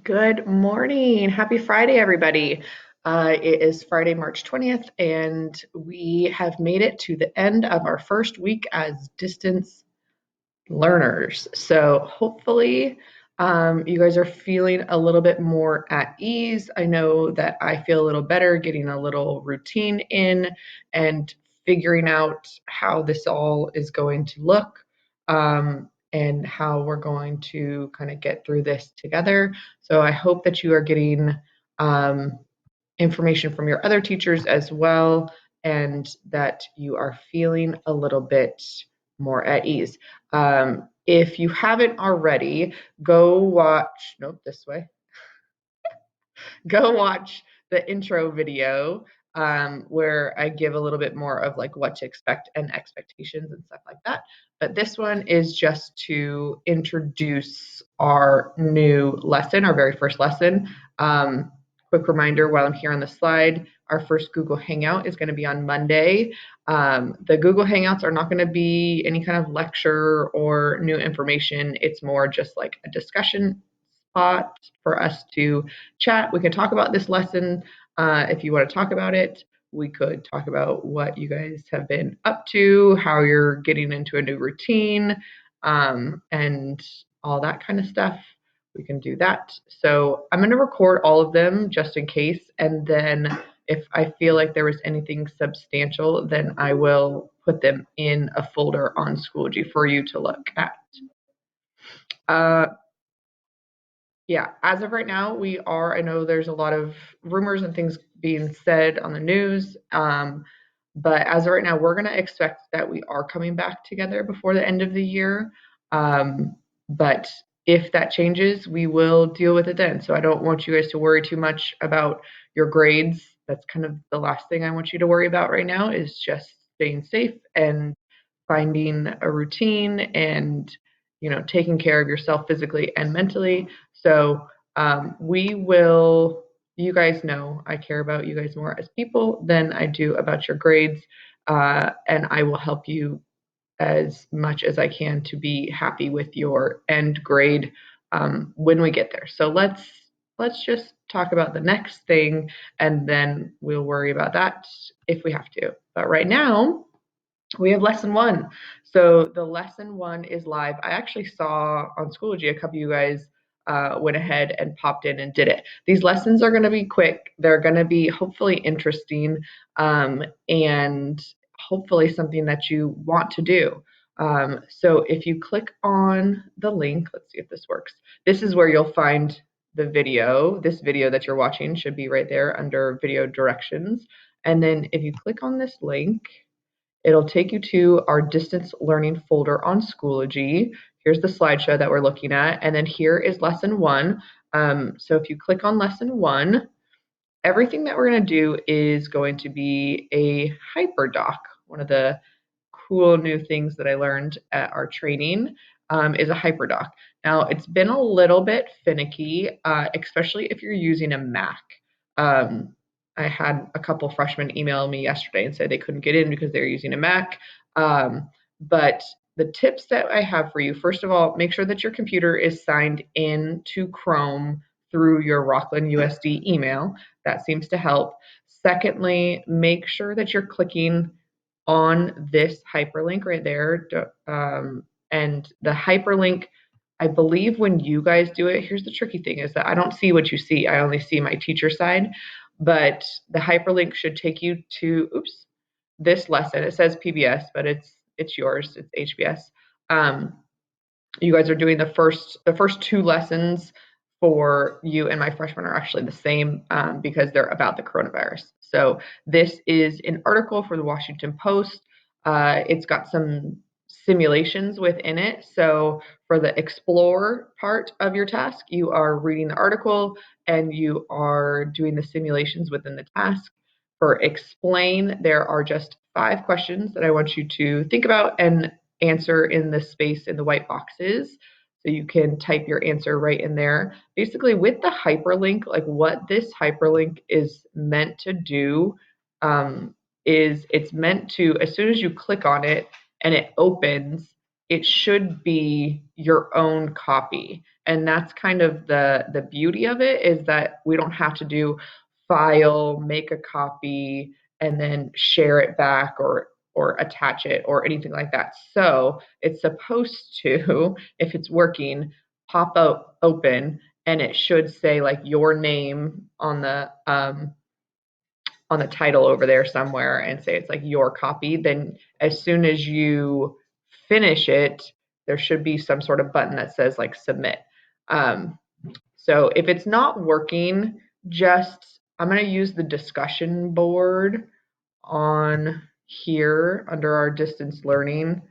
Good morning. Happy Friday, everybody. It is Friday, March 20th, and we have made it to the end of our first week as distance learners. So hopefully, you guys are feeling a little bit more at ease. I know that I feel a little better getting a little routine in and figuring out how this all is going to look. And how we're going to kind of get through this together. So I hope that you are getting um, information from your other teachers as well, and that you are feeling a little bit more at ease. If you haven't already, go watch, nope, this way, go watch the intro video where I give a little bit more of like what to expect and expectations and stuff like that. But this one is just to introduce our new lesson, our very first lesson. Quick reminder while I'm here on the slide, our first Google Hangout is going to be on Monday. The Google Hangouts are not going to be any kind of lecture or new information. It's more just like a discussion spot for us to chat. We can talk about this lesson if you want to talk about it. We could talk about what you guys have been up to, how you're getting into a new routine, and all that kind of stuff. We can do that. So I'm going to record all of them just in case. And then if I feel like there was anything substantial, then I will put them in a folder on Schoology for you to look at. Uh, yeah, as of right now, I know there's a lot of rumors and things being said on the news. But as of right now, we're going to expect that we are coming back together before the end of the year. But if that changes, we will deal with it then. So I don't want you guys to worry too much about your grades. That's kind of the last thing I want you to worry about right now is just staying safe and finding a routine and taking care of yourself physically and mentally. So we will, you guys know I care about you guys more as people than I do about your grades. And I will help you as much as I can to be happy with your end grade when we get there. So let's just talk about the next thing, and then we'll worry about that if we have to. But right now, we have lesson one. So the lesson one is live. I actually saw on Schoology a couple of you guys went ahead and popped in and did it. These lessons are going to be quick. They're going to be hopefully interesting and hopefully something that you want to do. So if you click on the link, let's see if this works. This is where you'll find the video. This video that you're watching should be right there under video directions. And then if you click on this link, it'll take you to our distance learning folder on Schoology. Here's the slideshow that we're looking at, and then here is lesson one. So if you click on lesson one, everything that we're going to do is going to be a hyperdoc. One of the cool new things that I learned at our training is a hyperdoc. Now, it's been a little bit finicky, especially if you're using a Mac. Um, I had a couple freshmen email me yesterday and say they couldn't get in because they're using a Mac. But the tips that I have for you, first of all, make sure that your computer is signed in to Chrome through your Rockland USD email. That seems to help. Secondly, make sure that you're clicking on this hyperlink right there. And the hyperlink, I believe when you guys do it, here's the tricky thing is that I don't see what you see. I only see my teacher side, but the hyperlink should take you to, this lesson. It says PBS, but it's yours. It's HBS. You guys are doing the first two lessons for you and my freshmen are actually the same because they're about the coronavirus. So this is an article for the Washington Post. It's got some simulations within it. So for the explore part of your task, you are reading the article and you are doing the simulations within the task. For explain, there are just 5 questions that I want you to think about and answer in the space in the white boxes. So you can type your answer right in there. Basically, with the hyperlink, like what this hyperlink is meant to do is it's meant to, as soon as you click on it and it opens, it should be your own copy. And that's kind of the beauty of it, is that we don't have to do file, make a copy, and then share it back or attach it or anything like that. So it's supposed to, if it's working, pop out open, and it should say like your name on the title over there somewhere and say it's like your copy. Then as soon as you finish it, there should be some sort of button that says like submit. Um, so if it's not working, I'm going to use the discussion board on here under our distance learning,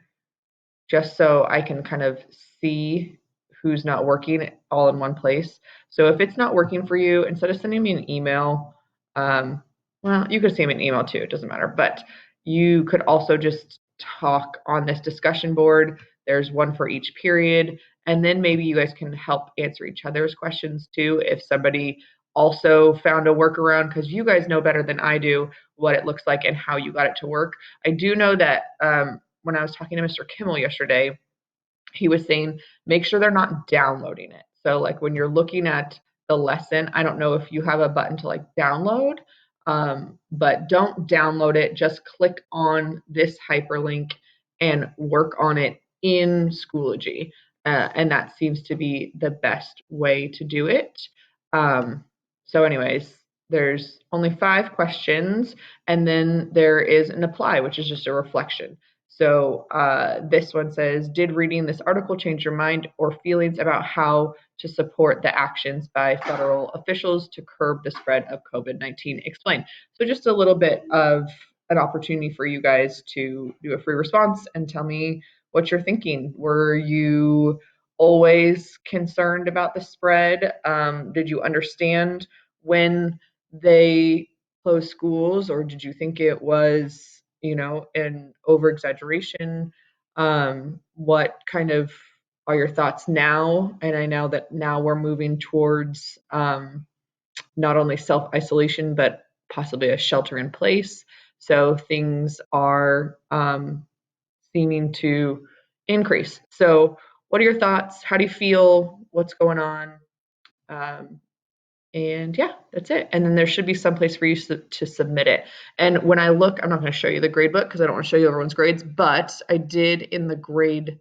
just so I can kind of see who's not working all in one place. So if it's not working for you, instead of sending me an email, um, well, you could send me an email too, it doesn't matter, but you could also just talk on this discussion board. There's one for each period, and then maybe you guys can help answer each other's questions too. If somebody also found a workaround, because you guys know better than I do what it looks like and how you got it to work. I do know that when I was talking to Mr. Kimmel yesterday, he was saying make sure they're not downloading it. So like when you're looking at the lesson, I don't know if you have a button to like download, but don't download it. Just click on this hyperlink and work on it in Schoology. And that seems to be the best way to do it. So anyways, there's only 5 questions, and then there is an apply, which is just a reflection. So this one says, did reading this article change your mind or feelings about how to support the actions by federal officials to curb the spread of COVID-19? Explain. So just a little bit of an opportunity for you guys to do a free response and tell me what you're thinking. Were you always concerned about the spread? Did you understand when they closed schools, or did you think it was, an over exaggeration? What kind of are your thoughts now? And I know that now we're moving towards not only self isolation, but possibly a shelter in place. So things are seeming to increase. So, what are your thoughts? How do you feel? What's going on? Um, and yeah, that's it. And then there should be some place for you to submit it. And when I look, I'm not going to show you the grade book because I don't want to show you everyone's grades, but I did in the grade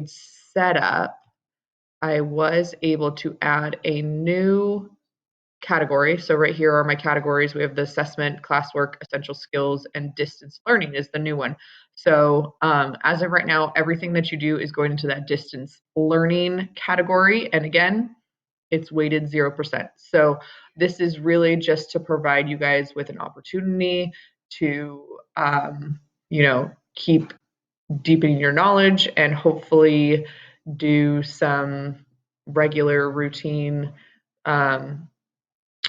setup, I was able to add a new category. So right here are my categories. We have the assessment, classwork, essential skills, and distance learning is the new one. So as of right now, everything that you do is going into that distance learning category. And again, it's weighted 0%. So this is really just to provide you guys with an opportunity to, keep deepening your knowledge and hopefully do some regular routine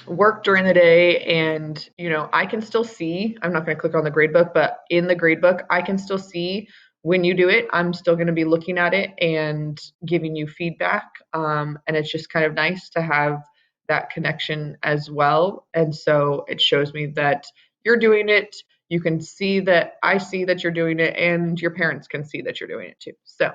work during the day. And I can still see, I'm not going to click on the grade book, but in the grade book I can still see when you do it. I'm still going to be looking at it and giving you feedback, and it's just kind of nice to have that connection as well. And so it shows me that you're doing it. You can see that I see that you're doing it, and your parents can see that you're doing it too. So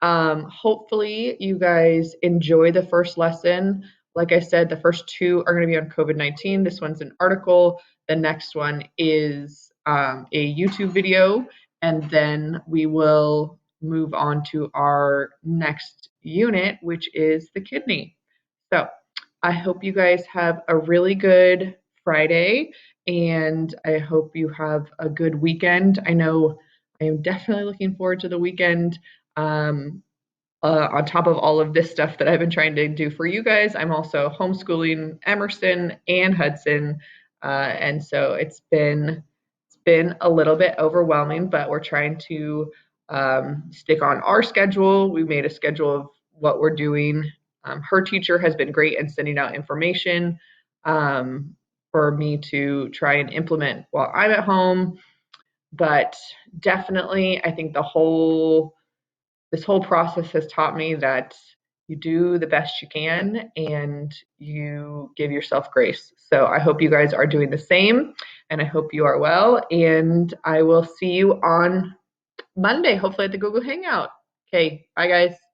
hopefully you guys enjoy the first lesson. Like I said, the first 2 are going to be on COVID-19. This one's an article. The next one is a YouTube video. And then we will move on to our next unit, which is the kidney. So I hope you guys have a really good Friday, and I hope you have a good weekend. I know I am definitely looking forward to the weekend. Um, on top of all of this stuff that I've been trying to do for you guys, I'm also homeschooling Emerson and Hudson, and so it's been a little bit overwhelming, but we're trying to stick on our schedule. We made a schedule of what we're doing. Her teacher has been great in sending out information for me to try and implement while I'm at home. But definitely, I think this whole process has taught me that you do the best you can and you give yourself grace. So I hope you guys are doing the same, and I hope you are well. And I will see you on Monday, hopefully at the Google Hangout. Okay, bye guys.